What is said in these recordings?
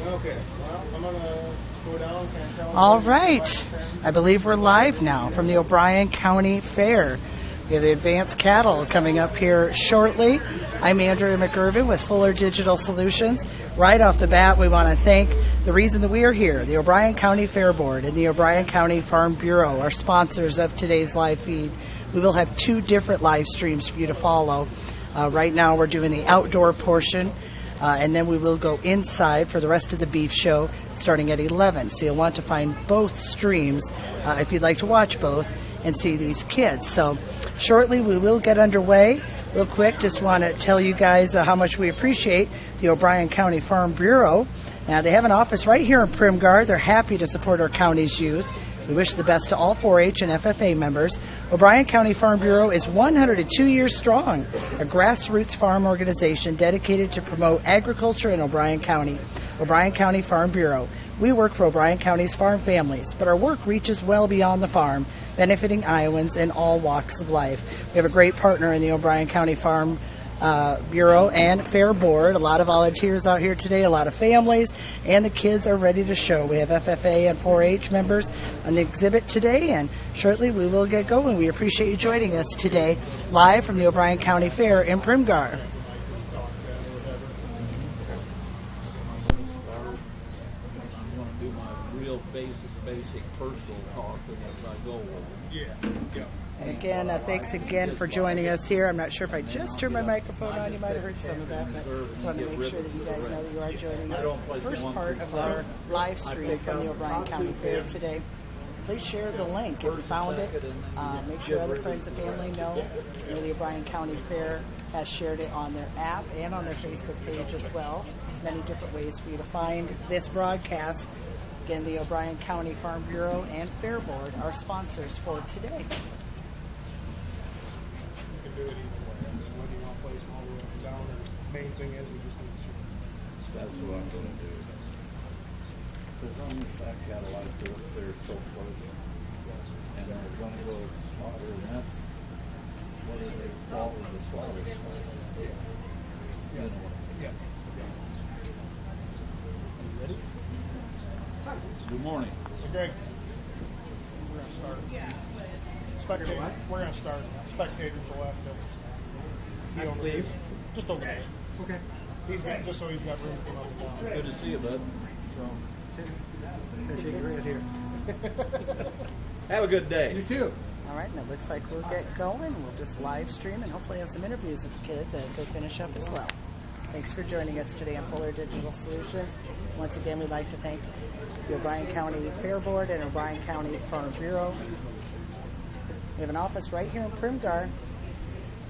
Okay, well, I'm going to go down and tell them. All right. I believe we're live now from the O'Brien County Fair. We have the advanced cattle coming up here shortly. I'm Andrea McIrvin with Fuller Digital Solutions. Right off the bat, we want to thank the reason that we are here, the O'Brien County Fair Board and the O'Brien County Farm Bureau, our sponsors of today's live feed. We will have 2 different live streams for you to follow. Right now, we're doing the outdoor portion. And then we will go inside for the rest of the beef show starting at 11. So you'll want to find both streams if you'd like to watch both and see these kids. So shortly we will get underway. Real quick, just want to tell you guys how much we appreciate the O'Brien County Farm Bureau. Now, they have an office right here in Primgar. They're happy to support our county's youth. We wish the best to all 4-H and FFA members. O'Brien County Farm Bureau is 102 years strong, a grassroots farm organization dedicated to promote agriculture in O'Brien County. O'Brien County Farm Bureau. We work for O'Brien County's farm families, but our work reaches well beyond the farm, benefiting Iowans in all walks of life. We have a great partner in the O'Brien County Farm Bureau and Fair Board. A lot of volunteers out here today, a lot of families, and the kids are ready to show. We have FFA and 4-H members on the exhibit today, and shortly we will get going. We appreciate you joining us today, live from the O'Brien County Fair in Primgar. Basic personal talk as I go. And again, thanks again for joining us here. I'm not sure if I just turned my microphone on. You might have heard some of that, but just want to make sure that you guys know that you are joining the first part of our live stream from the O'Brien County Fair today. Please share the link if you found it. Make sure other friends and family know. The O'Brien County Fair has shared it on their app and on their Facebook page as well. There's many different ways for you to find this broadcast. Again, the O'Brien County Farm Bureau and Fair Board are sponsors for today. You can do it either way. I mean, whether you want to play small or up and down, the main thing is we just need to shoot. That's what I'm going to do. Because on these fat cattle like this, they're so close. And they're going to go slaughter, and that's what they fall with the slaughter. Yeah. Ready? Good morning. Hey, Greg. We're going to start. Spectators. We're going to start. Spectators will have to be over there. Just over there. Okay. He's got, just so he's got room to come up and down. Good to see you, bud. Appreciate you right here. Have a good day. You too. All right, and it looks like we'll get going. We'll just live stream and hopefully have some interviews with the kids as they finish up as well. Thanks for joining us today on Fuller Digital Solutions. Once again, we'd like to thank the O'Brien County Fair Board and O'Brien County Farm Bureau. We have an office right here in Primgar.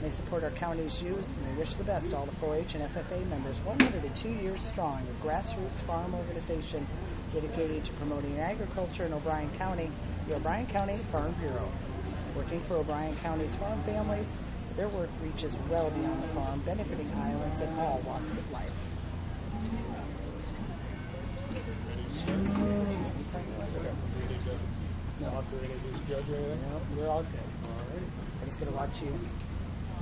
They support our county's youth, and they wish the best to all the 4-H and FFA members. 102 years strong, a grassroots farm organization dedicated to promoting agriculture in O'Brien County, the O'Brien County Farm Bureau. Working for O'Brien County's farm families, their work reaches well beyond the farm, benefiting Iowans in all walks of life. No, judge or anything? No, we're all good. All right. I'm just going to watch you.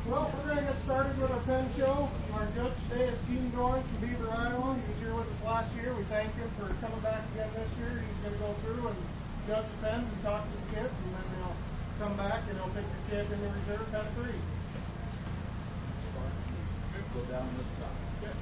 Well, we're going to get started with our pen show. Our judge today is Caden from Beaver, Iowa. He was here with us last year. We thank him for coming back again this year. He's going to go through and judge the pens and talk to the kids, and then they'll come back and they'll pick the champion in reserve pen 3. Go down this side. Good.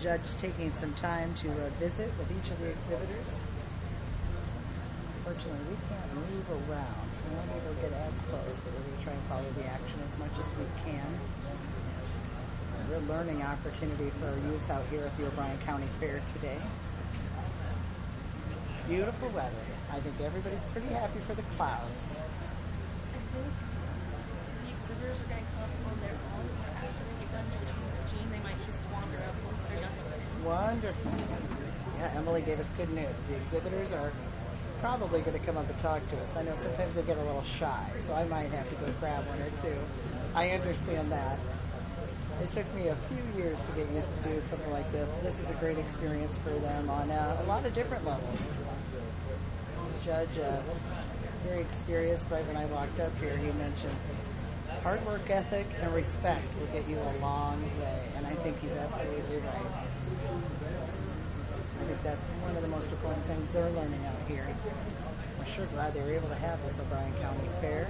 Judge taking some time to visit with each of the exhibitors. Unfortunately, we can't move around, so we won't be able to get as close, but we're going to try and follow the action as much as we can. real learning opportunity for our youth out here at the O'Brien County Fair today. Beautiful weather. I think everybody's pretty happy for the clouds. I think the exhibitors are going to come on their own, but after they get done judging the gene, they might just wander up once they're done with it. Wonderful. Yeah, Emily gave us good news. The exhibitors are probably going to come up and talk to us. I know sometimes they get a little shy, so I might have to go grab one or two. I understand that. It took me a few years to get used to doing something like this, but this is a great experience for them on a lot of different levels. The judge, very experienced, right when I walked up here, he mentioned hard work ethic and respect will get you a long way, and I think he's absolutely right. I think that's one of the most important things they're learning out here. We're sure glad they were able to have this O'Brien County Fair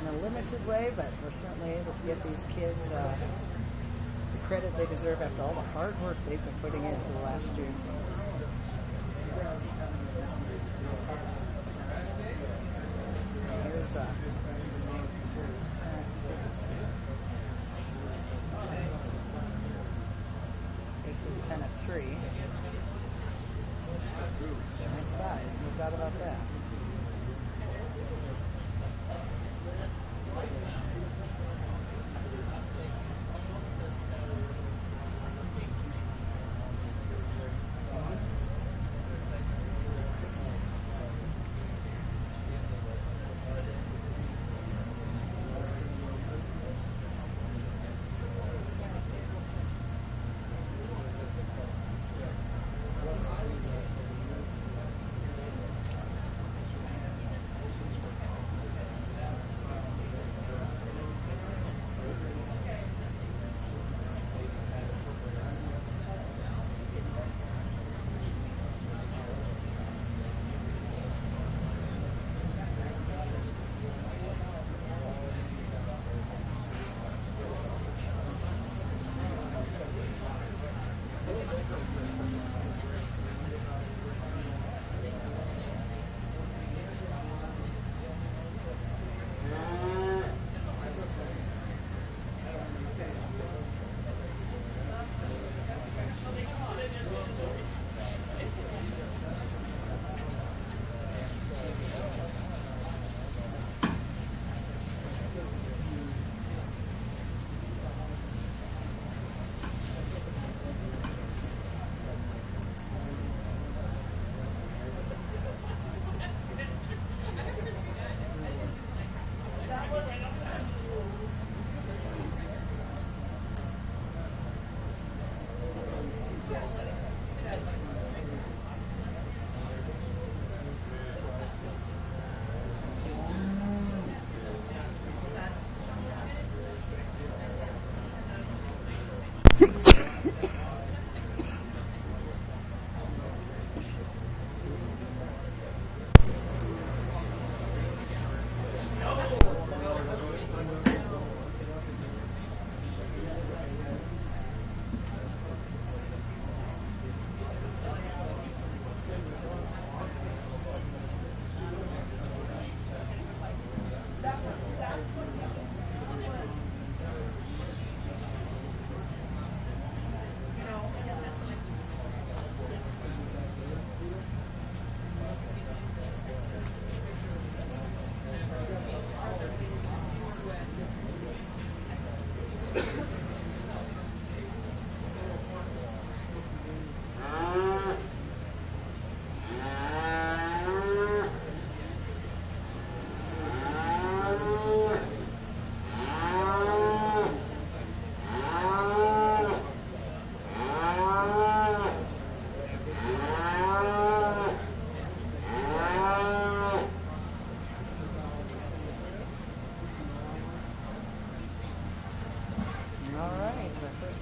in a limited way, but we're certainly able to get these kids the credit they deserve after all the hard work they've been putting in for the last year. Here's this is pen of 3. Nice size, no doubt about that.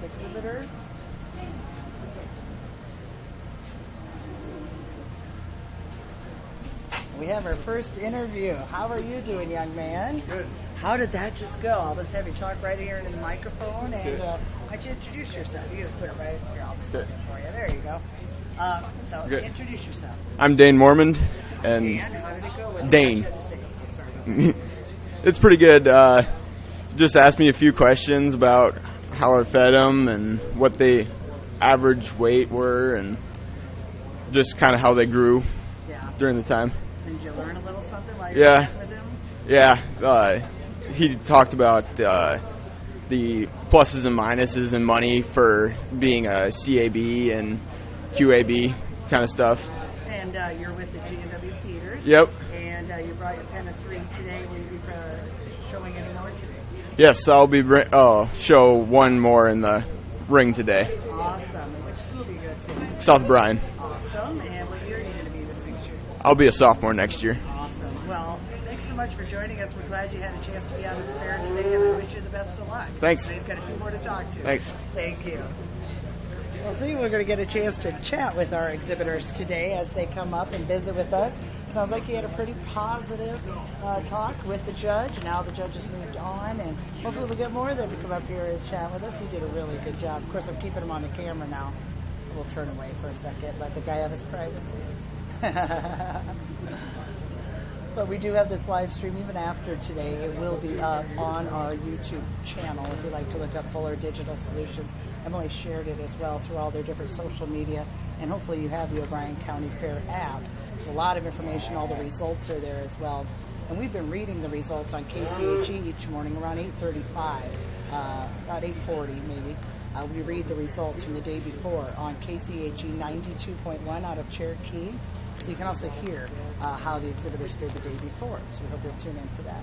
Exhibitor. We have our first interview. How are you doing, young man? Good. How did that just go? I'll just have you talk right here into the microphone, and why don't you introduce yourself? You just put it right here. I'll just put it for you. There you go. So Good. Introduce yourself. I'm Casemoorman, and Dan, how did it go? What Dane. did you have to say? Sorry. it's pretty good. Just asked me a few questions about how I fed them and what they average weight were, and just kind of how they grew Yeah. during the time. Did you learn a little something while you were chatting with him? Yeah, he talked about the pluses and minuses and money for being a CAB and QAB kind of stuff. And you're with the G&W Feeders. Yep. And you brought your pen of 3 today. Will you be showing any more today? Yes, I'll be show one more in the ring today. Awesome. And which school do you go to? South Bryan. Awesome. And what year are you going to be this next year? I'll be a sophomore next year. Awesome. Well, thanks so much for joining us. We're glad you had a chance to be out at the fair today, and I wish you the best of luck. Thanks. He's got a few more to talk to. Thanks. Thank you. Well, see, we're going to get a chance to chat with our exhibitors today as they come up and visit with us. Sounds like you had a pretty positive talk with the judge. Now the judge has moved on, and hopefully we'll get more of them to come up here and chat with us. He did a really good job. Of course, I'm keeping him on the camera now, so we'll turn away for a second, let the guy have his privacy. But we do have this live stream even after today. It will be up on our YouTube channel if you'd like to look up Fuller Digital Solutions. Emily shared it as well through all their different social media, and hopefully you have the O'Brien County Fair app. There's a lot of information. All the results are there as well. And we've been reading the results on KCHE each morning around 8:35, about 8:40 maybe. We read the results from the day before on KCHE 92.1 out of Cherokee. So you can also hear how the exhibitors did the day before. So we hope you'll tune in for that.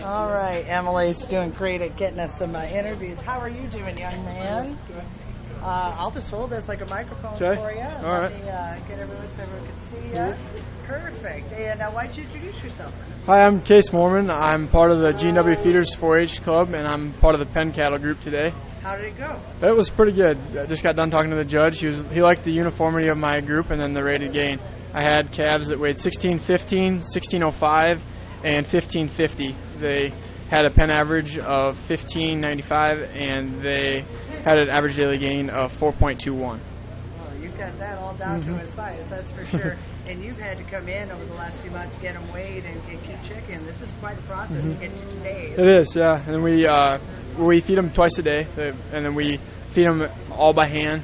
All right, Emily's doing great at getting us some interviews. How are you doing, young man? I'll just hold this like a microphone Okay. for you. All Let right. me get everyone so everyone can see you. Perfect. And why don't you introduce yourself? Hi, I'm Casemoorman. I'm part of the G&W Feeders 4-H Club, and I'm part of the Penn Cattle Group today. How did it go? It was pretty good. I just got done talking to the judge. He liked the uniformity of my group and then the rated gain. I had calves that weighed 1615, 1605, and 1550. They had a pen average of 1595, and they had an average daily gain of 4.21. Well, you've got that all down to a science, that's for sure. And you've had to come in over the last few months, get them weighed, and keep checking. This is quite a process to get to today. It is, yeah. And we feed them twice a day, and then we feed them all by hand.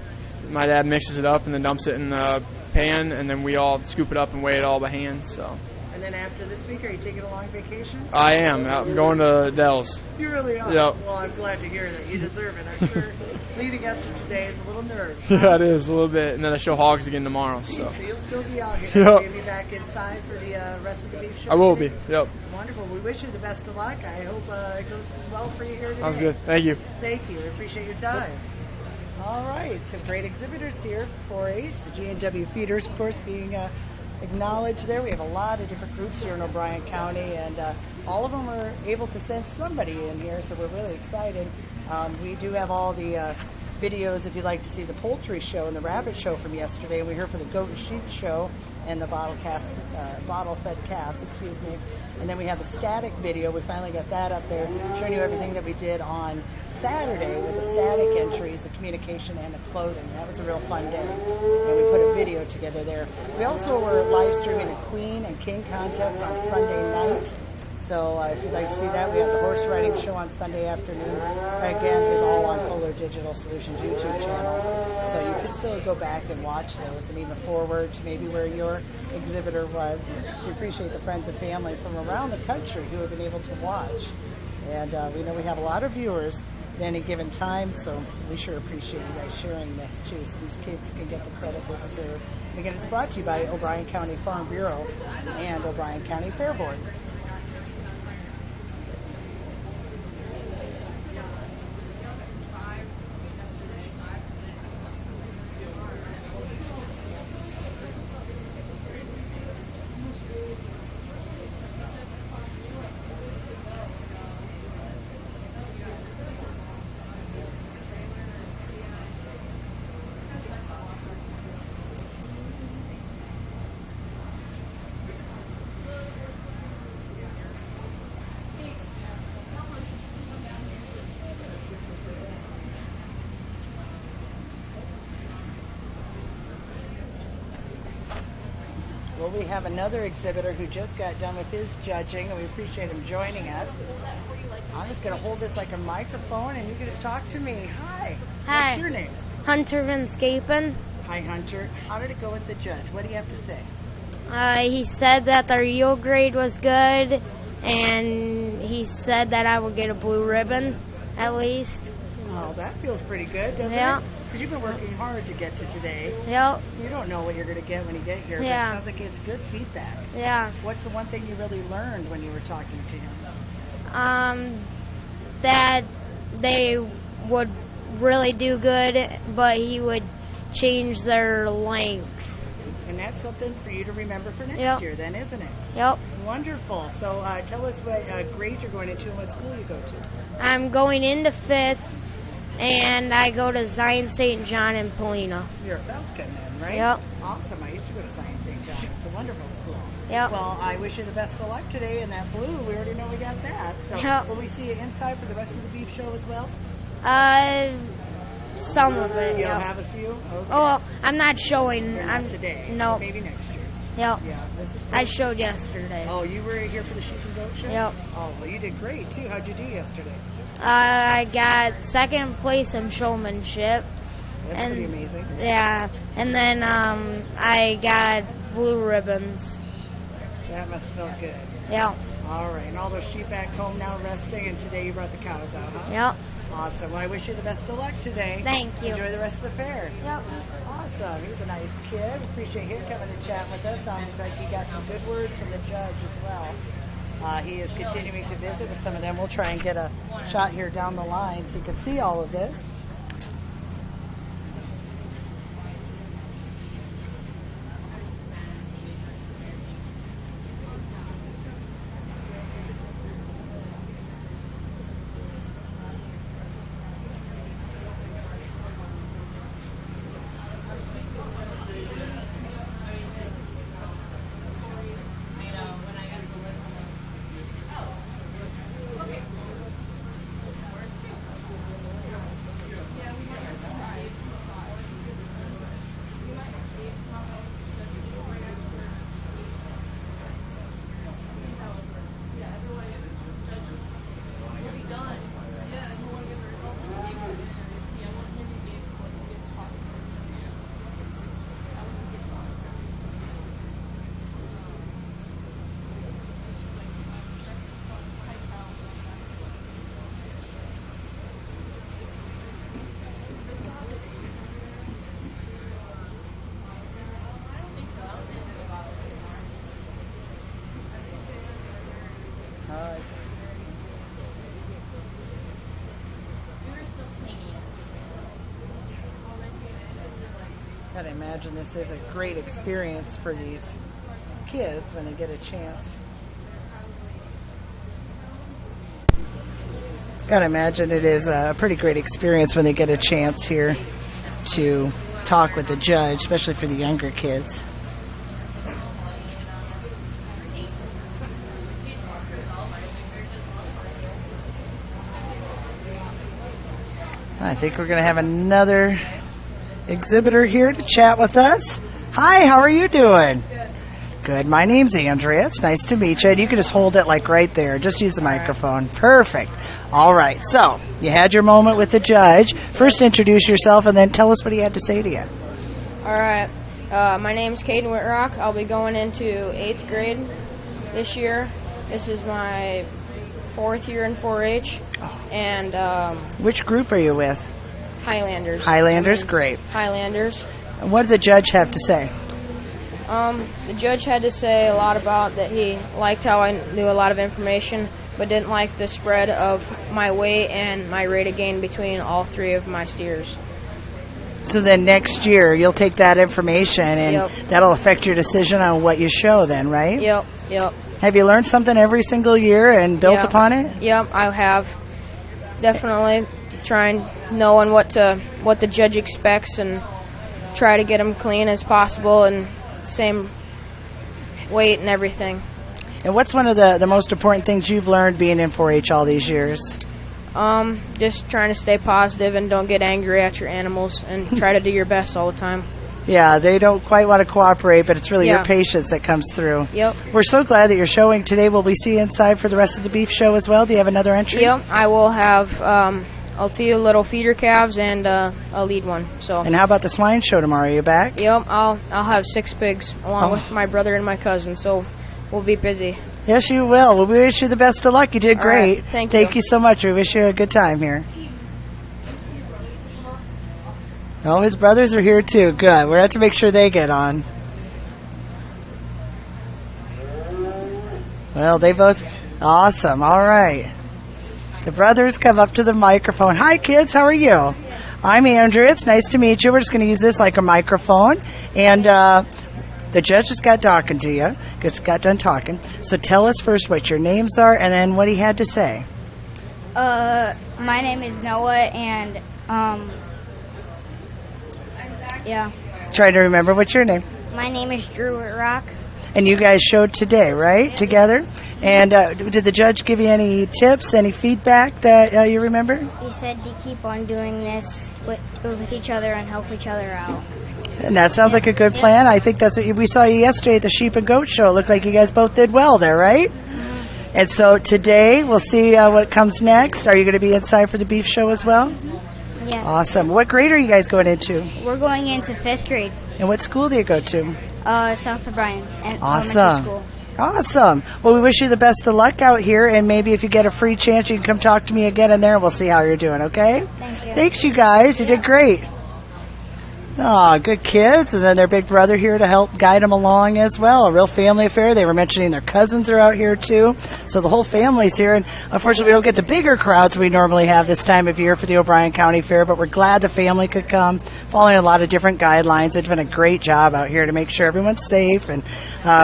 My dad mixes it up and then dumps it in the pan, and then we all scoop it up and weigh it all by hand. So And then after this week, are you taking a long vacation? I am. I'm going to Dells. You really are? Yep. Well, I'm glad to hear that. You deserve it. I'm sure leading up to today is a little nerves. Yeah, it is a little bit. And then I show hogs again tomorrow. So So you'll still be out here. Yep. You'll be back inside for the rest of the beef show? I will be. today? Yep. Wonderful. We wish you the best of luck. I hope it goes well for you here today. Sounds good. Thank you. Thank you. We appreciate your time. All right. Some great exhibitors here, 4-H, the G&W Feeders, of course, being acknowledged there. We have a lot of different groups here in O'Brien County, and all of them are able to send somebody in here, so we're really excited. We do have all the videos if you'd like to see the poultry show and the rabbit show from yesterday. We're here for the goat and sheep show and the bottle-fed calves, excuse me. And then we have the static video. We finally got that up there, showing you everything that we did on Saturday with the static entries, the communication, and the clothing. That was a real fun day. And we put a video together there. We also were live streaming the Queen and King contest on Sunday night. So if you'd like to see that, we have the horse riding show on Sunday afternoon. Again, is all on Fuller Digital Solutions YouTube channel. So you can still go back and watch those and even forward to maybe where your exhibitor was. We appreciate the friends and family from around the country who have been able to watch. And we know we have a lot of viewers at any given time, so we sure appreciate you guys sharing this too, so these kids can get the credit they deserve. And again, it's brought to you by O'Brien County Farm Bureau and O'Brien County Fair Board. Well, we have another exhibitor who just got done with his judging, and we appreciate him joining us. I'm just going to hold this like a microphone, and you can just talk to me. Hi. Hi. What's your name? Hunter Van Scapen. Hi, Hunter. How did it go with the judge? What do you have to say? He said that the yield grade was good, and he said that I would get a blue ribbon, at least. Oh, that feels pretty good, doesn't Yeah. it? Because you've been working hard to get to today. Yep. You don't know what you're going to get when you get here, but Yeah. it sounds like it's good feedback. Yeah. What's the one thing you really learned when you were talking to him? That they would really do good, but he would change their length. And that's something for you to remember for next Yep. year then, isn't it? Yep. Wonderful. So tell us what grade you're going into and what school you go to. I'm going into 5th, and I go to Zion St. John in Polina. You're a Falcon then, right? Yep. Awesome. I used to go to Science St. John. It's a wonderful school. Yep. Well, I wish you the best of luck today in that blue. We already know we got that. So Yep. will we see you inside for the rest of the beef show as well? Some of it. You'll Yep. have a few? Okay. Oh, I'm not showing. You're I'm not today. No. Maybe next year. Yep. Yeah. This is I showed yesterday. Oh, you were here for the sheep and goat show? Yep. Oh, well, you did great, too. How'd you do yesterday? I got second place in showmanship. That's And- pretty amazing. Yeah, and then I got blue ribbons. That must feel good. Yep. All right. And all those sheep back home now resting, and today you brought the cows out, huh? Yep. Awesome. Well, I wish you the best of luck today. Thank you. Enjoy the rest of the fair. Yep. Awesome. He's a nice kid. Appreciate him coming to chat with us. Sounds like he got some good words from the judge as well. He is continuing to visit with some of them. We'll try and get a shot here down the line so you can see all of this. Gotta imagine this is a great experience for these kids when they get a chance. Gotta imagine it is a pretty great experience when they get a chance here to talk with the judge, especially for the younger kids. I think we're going to have another exhibitor here to chat with us. Hi, how are you doing? Good. Good. My name's Andrea. It's nice to meet you. And you can just hold it like right there. Just use the microphone. Perfect. All right. So you had your moment with the judge. First, introduce yourself and then tell us what he had to say to you. All right. My name's Caden Whitrock. I'll be going into 8th grade this year. This is my 4th year in 4-H. And Which group are you with? Highlanders. Highlanders, great. Highlanders. And what did the judge have to say? The judge had to say a lot about that he liked how I knew a lot of information, but didn't like the spread of my weight and my rate of gain between all 3 of my steers. So then next year you'll take that information and Yep. that'll affect your decision on what you show then, right? Yep. Have you learned something every single year and built Yeah. upon it? Yep, I have. Definitely trying knowing what the judge expects and try to get them clean as possible and same weight and everything. And what's one of the most important things you've learned being in 4-H all these years? Just trying to stay positive and don't get angry at your animals and try to do your best all the time. Yeah, they don't quite want to cooperate, but it's really your Yeah. patience that comes through. Yep. We're so glad that you're showing today. Will we see you inside for the rest of the beef show as well? Do you have another entry? Yep, I will have a few little feeder calves and a lead one. So. And how about the swine show tomorrow? Are you back? Yep, I'll have 6 pigs along Oh. with my brother and my cousin. So we'll be busy. Yes, you will. Well, we wish you the best of luck. You did All right. great. Thank Thank you. you so much. We wish you a good time here. Oh, his brothers are here too. Good. We're going to have to make sure they get on. Well, they both... Awesome. All right. The brothers come up to the microphone. Hi, kids. How are you? I'm Andrew. It's nice to meet you. We're just going to use this like a microphone. And the judge just got talking to you. Just got done talking. So tell us first what your names are and then what he had to say. My name is Noah, and Try to remember what's your name. my name is Drew Rock. And you guys showed today, right? Together? And did the judge give you any tips, any feedback that you remember? He said to keep on doing this with each other and help each other out. And that sounds like a good plan. I think that's what we saw you yesterday at the sheep and goat show. It looked like you guys both did well there, right? Mm-hmm. And so today we'll see what comes next. Are you going to be inside for the beef show as well? Yes. Awesome. What grade are you guys going into? We're going into 5th grade, And what school do you go to? South O'Brien, and Awesome. elementary school. Awesome. Well, we wish you the best of luck out here, and maybe if you get a free chance, you can come talk to me again in there, and we'll see how you're doing, okay? Thank you. Thanks, you guys. You did great. Oh, good kids. And then their big brother here to help guide them along as well. A real family affair. They were mentioning their cousins are out here, too. So the whole family's here. And unfortunately, we don't get the bigger crowds we normally have this time of year for the O'Brien County Fair, but we're glad the family could come, following a lot of different guidelines. They've done a great job out here to make sure everyone's safe. And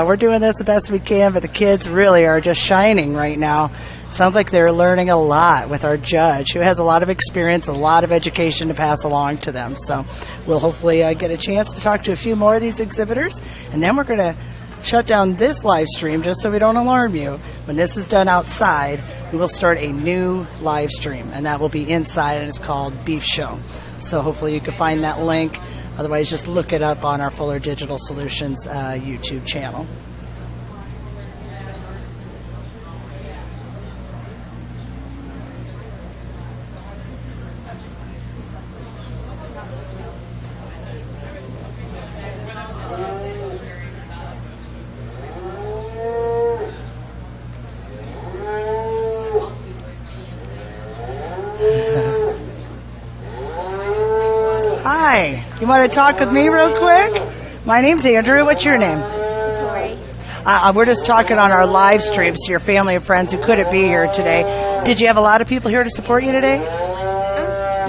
we're doing this the best we can, but the kids really are just shining right now. Sounds like they're learning a lot with our judge, who has a lot of experience, a lot of education to pass along to them. So we'll hopefully get a chance to talk to a few more of these exhibitors. And then we're going to shut down this live stream just so we don't alarm you. When this is done outside, we will start a new live stream, and that will be inside, and it's called Beef Show. So hopefully you can find that link. Otherwise, just look it up on our Fuller Digital Solutions YouTube channel. Hi, you want to talk with me real quick? My name's Andrew. What's your name? Tori. We're just talking on our live streams to your family and friends who couldn't be here today. Did you have a lot of people here to support you today?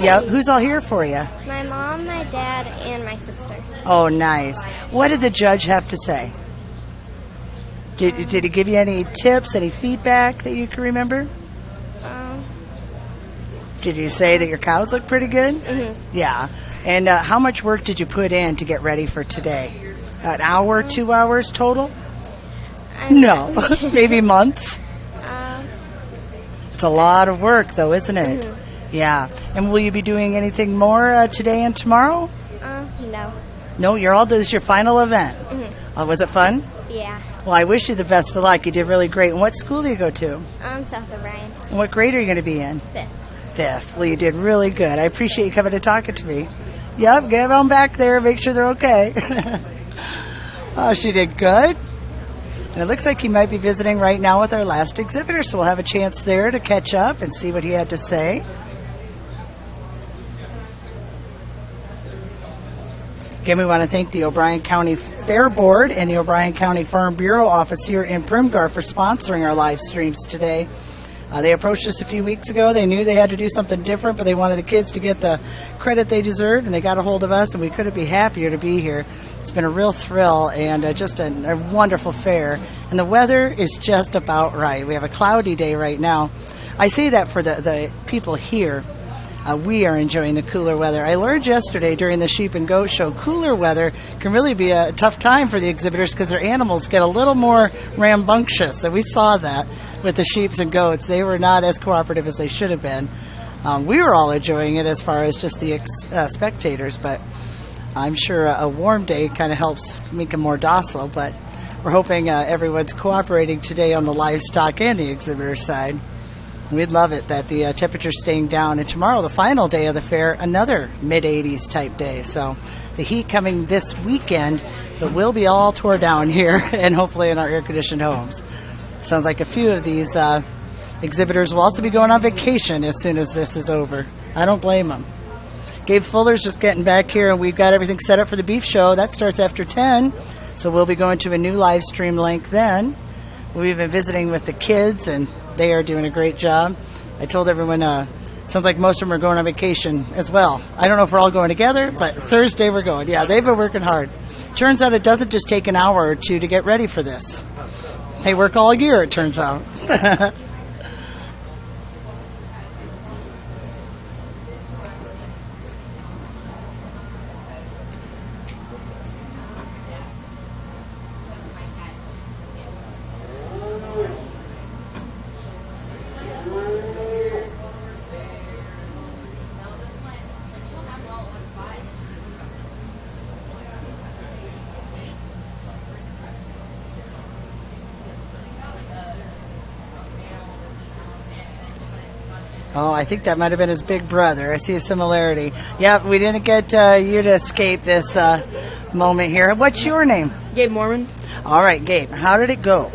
Yep. Who's all here for you? My mom, my dad, and my sister. Oh, nice. What did the judge have to say? Did he give you any tips, any feedback that you can remember? Did you say that your cows look pretty good? Mm-hmm. Yeah. And how much work did you put in to get ready for today? An hour, 2 hours total? No. Maybe months? It's a lot of work, though, isn't it? Mm-hmm. Yeah. And will you be doing anything more today and tomorrow? No. No, this is your final event. Mm-hmm. Was it fun? Yeah. Well, I wish you the best of luck. You did really great. And what school do you go to? South O'Brien. And what grade are you going to be in? 5th. 5th. Well, you did really good. I appreciate you coming and talking to me. Yep, get them back there. Make sure they're okay. Oh, she did good. And it looks like he might be visiting right now with our last exhibitor, so we'll have a chance there to catch up and see what he had to say. Again, we want to thank the O'Brien County Fair Board and the O'Brien County Farm Bureau office here in Primgar for sponsoring our live streams today. They approached us a few weeks ago. They knew they had to do something different, but they wanted the kids to get the credit they deserved, and they got a hold of us, and we couldn't be happier to be here. It's been a real thrill and just a wonderful fair. And the weather is just about right. We have a cloudy day right now. I say that for the people here. We are enjoying the cooler weather. I learned yesterday during the sheep and goat show, cooler weather can really be a tough time for the exhibitors because their animals get a little more rambunctious. And we saw that with the sheep and goats. They were not as cooperative as they should have been. We were all enjoying it as far as just the spectators, but I'm sure a warm day kind of helps make them more docile. But we're hoping everyone's cooperating today on the livestock and the exhibitor side. We'd love it that the temperature's staying down. And tomorrow, the final day of the fair, another mid-80s type day. So the heat coming this weekend, but we'll be all tore down here and hopefully in our air-conditioned homes. Sounds like a few of these exhibitors will also be going on vacation as soon as this is over. I don't blame them. Gabe Fuller's just getting back here, and we've got everything set up for the beef show. That starts after 10, so we'll be going to a new live stream link then. We've been visiting with the kids, and they are doing a great job. I told everyone, sounds like most of them are going on vacation as well. I don't know if we're all going together, but Thursday we're going. Yeah, they've been working hard. Turns out it doesn't just take an hour or two to get ready for this. They work all year, it turns out. Oh, I think that might have been his big brother. I see a similarity. Yep, we didn't get you to escape this moment here. What's your name? Casemoorman. All right, Gabe, how did it go?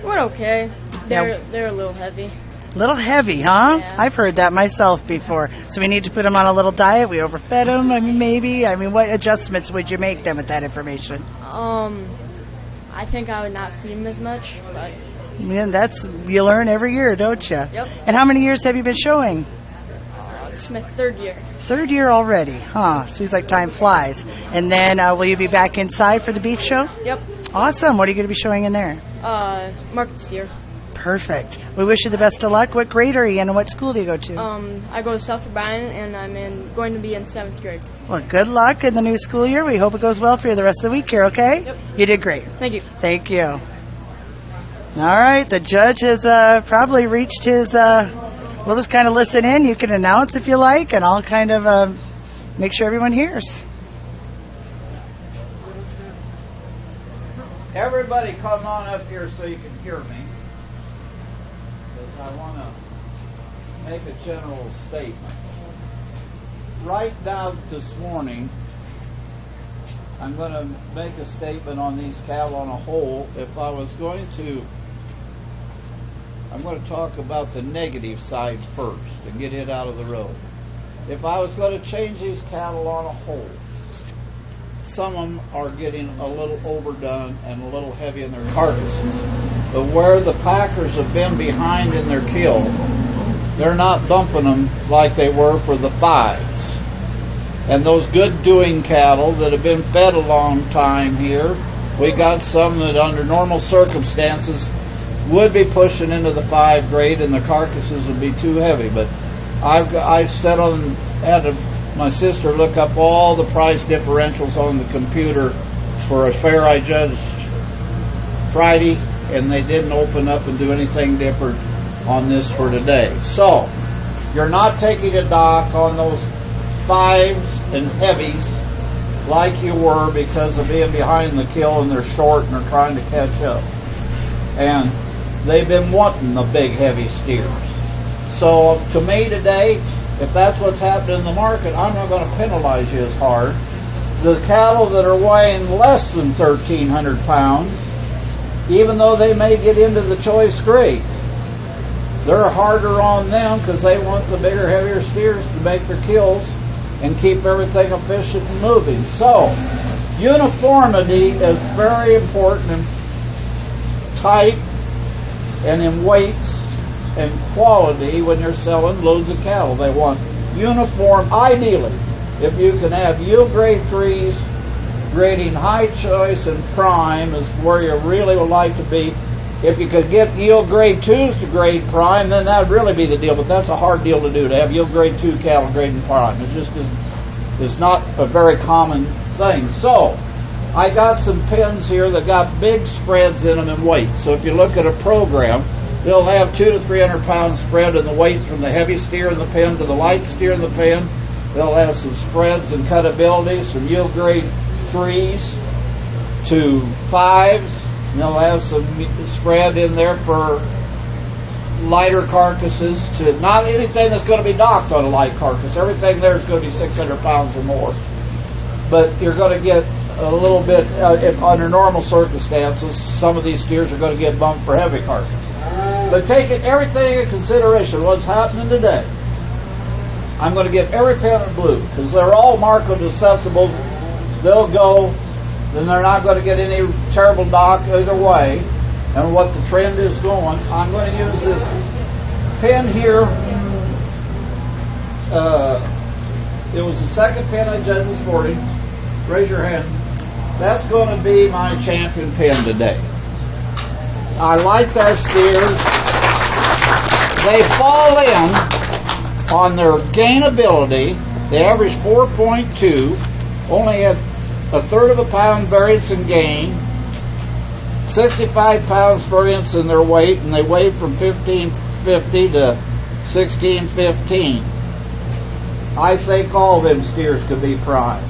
Went okay. They're a little heavy. Little heavy, huh? Yeah. I've heard that myself before. So we need to put them on a little diet. We overfed them. Maybe. What adjustments would you make them with that information? I think I would not feed them as much, but Man, you learn every year, don't you? Yep. And how many years have you been showing? it's my 3rd year. 3rd year already, huh? Seems like time flies. And then will you be back inside for the beef show? Yep. Awesome. What are you going to be showing in there? Market steer. Perfect. We wish you the best of luck. What grade are you in and what school do you go to? I go to South O'Brien, and I'm going to be in 7th grade. Well, good luck in the new school year. We hope it goes well for you the rest of the week here, okay? Yep. You did great. Thank you. Thank you. All right, the judge has probably reached his, we'll just kind of listen in. You can announce if you like, and I'll kind of make sure everyone hears. Everybody come on up here so you can hear me. Because I want to make a general statement. Right now this morning, I'm going to make a statement on these cattle on a whole. If I was going to, I'm going to talk about the negative side first and get it out of the road. If I was going to change these cattle on a whole, some of them are getting a little overdone and a little heavy in their carcasses. But where the packers have been behind in their kill, they're not bumping them like they were for the 5s. And those good doing cattle that have been fed a long time here, we got some that under normal circumstances would be pushing into the 5 grade and the carcasses would be too heavy. But I've set on, had my sister look up all the price differentials on the computer for a fair I judged Friday, and they didn't open up and do anything different on this for today. So, you're not taking a dock on those 5s and heavies like you were because of being behind the kill and they're short and they're trying to catch up. And they've been wanting the big heavy steers. So to me today, if that's what's happening in the market, I'm not going to penalize you as hard. The cattle that are weighing less than 1,300 pounds, even though they may get into the choice grade, they're harder on them because they want the bigger, heavier steers to make their kills and keep everything efficient and moving. So, uniformity is very important in type and in weights and quality when you're selling loads of cattle. They want uniform, ideally. If you can have yield grade 3s, grading high choice and prime is where you really would like to be. If you could get yield grade 2s to grade prime, then that would really be the deal. But that's a hard deal to do, to have yield grade 2 cattle grading prime. It just is not a very common thing. So, I got some pens here that got big spreads in them in weight. So if you look at a program, they'll have 200 to 300 pound spread in the weight from the heavy steer in the pen to the light steer in the pen. They'll have some spreads and cutabilities from yield grade 3s to 5s. And they'll have some spread in there for lighter carcasses to not anything that's going to be docked on a light carcass. Everything there is going to be 600 pounds or more. But you're going to get a little bit, if under normal circumstances, some of these steers are going to get bumped for heavy carcass. But taking everything into consideration, what's happening today, I'm going to give every pen in blue because they're all market susceptible. They'll go, then they're not going to get any terrible dock either way. And what the trend is going, I'm going to use this pen here. It was the second pen I judged this morning. Raise your hand. That's going to be my champion pen today. I like their steers. They fall in on their gainability. They average 4.2, only had a third of a pound variance in gain, 65 pounds variance in their weight, and they weigh from 1550 to 1615. I think all of them steers could be prime.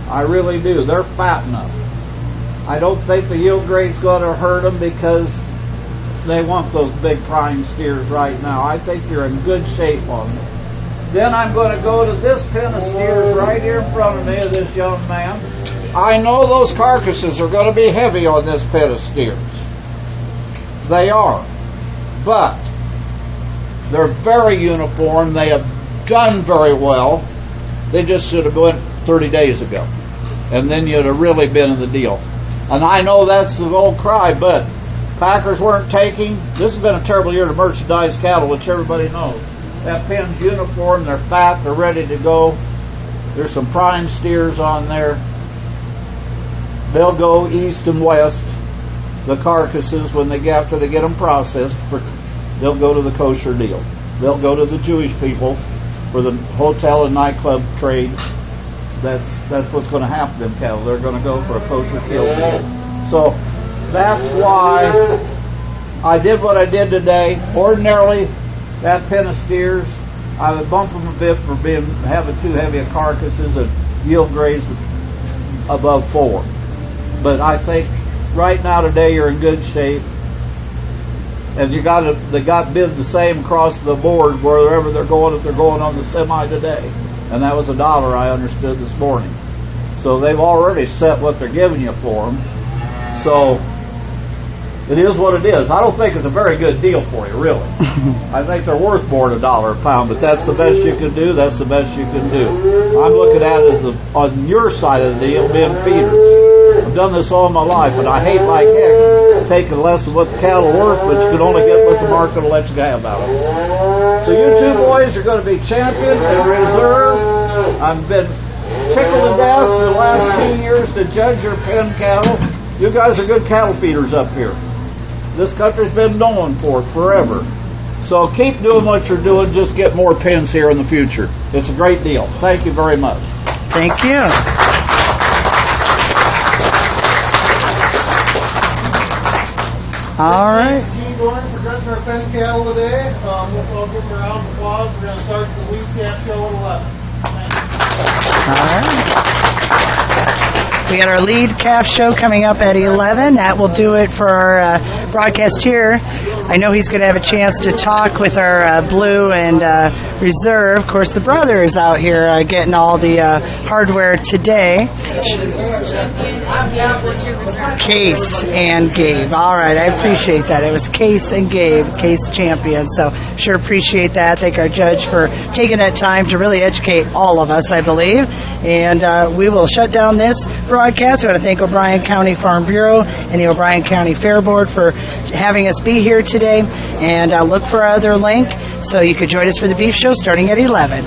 I really do. They're fat enough. I don't think the yield grade's going to hurt them because they want those big prime steers right now. I think you're in good shape on them. Then I'm going to go to this pen of steers right here in front of me, of this young man. I know those carcasses are going to be heavy on this pen of steers. They are. But they're very uniform. They have done very well. They just should have went 30 days ago. And then you'd have really been in the deal. And I know that's the old cry, but packers weren't taking. This has been a terrible year to merchandise cattle, which everybody knows. That pen's uniform, they're fat, they're ready to go. There's some prime steers on there. They'll go east and west, the carcasses, when they get, after they get them processed, they'll go to the kosher deal. They'll go to the Jewish people for the hotel and nightclub trade. That's what's going to happen to them cattle. They're going to go for a kosher kill deal. So that's why I did what I did today. Ordinarily, that pen of steers, I would bump them a bit for having too heavy of carcasses and yield grades above 4. But I think right now today you're in good shape, and they got bid the same across the board wherever they're going. If they're going on the semi today, and that was $1 I understood this morning. So they've already set what they're giving you for them. So it is what it is. I don't think it's a very good deal for you, really. I think they're worth more than $1 a pound, but that's the best you can do. That's the best you can do. I'm looking at it as on your side of the deal, being feeders. I've done this all my life, and I hate like heck taking less than what the cattle are worth, but you can only get what the market will let you have out of it. So you two boys are going to be champion and reserve. I've been tickled to death for the last 2 years to judge your pen cattle. You guys are good cattle feeders up here. This country's been known for it forever. So keep doing what you're doing. Just get more pens here in the future. It's a great deal. Thank you very much. Thank you. All right. Thanks, Caden, for judging our pen cattle today. We'll all give them a round of applause. We're going to start the week cap show at 11. All right. We got our lead calf show coming up at 11. That will do it for our broadcast here. I know he's going to have a chance to talk with our blue and reserve. Of course, the brother is out here getting all the hardware today. Case and Gabe. All right, I appreciate that. It was Case and Gabe, Case champion. So sure appreciate that. Thank our judge for taking that time to really educate all of us, I believe. And we will shut down this broadcast. We want to thank O'Brien County Farm Bureau and the O'Brien County Fair Board for having us be here today. And look for our other link so you could join us for the beef show starting at 11.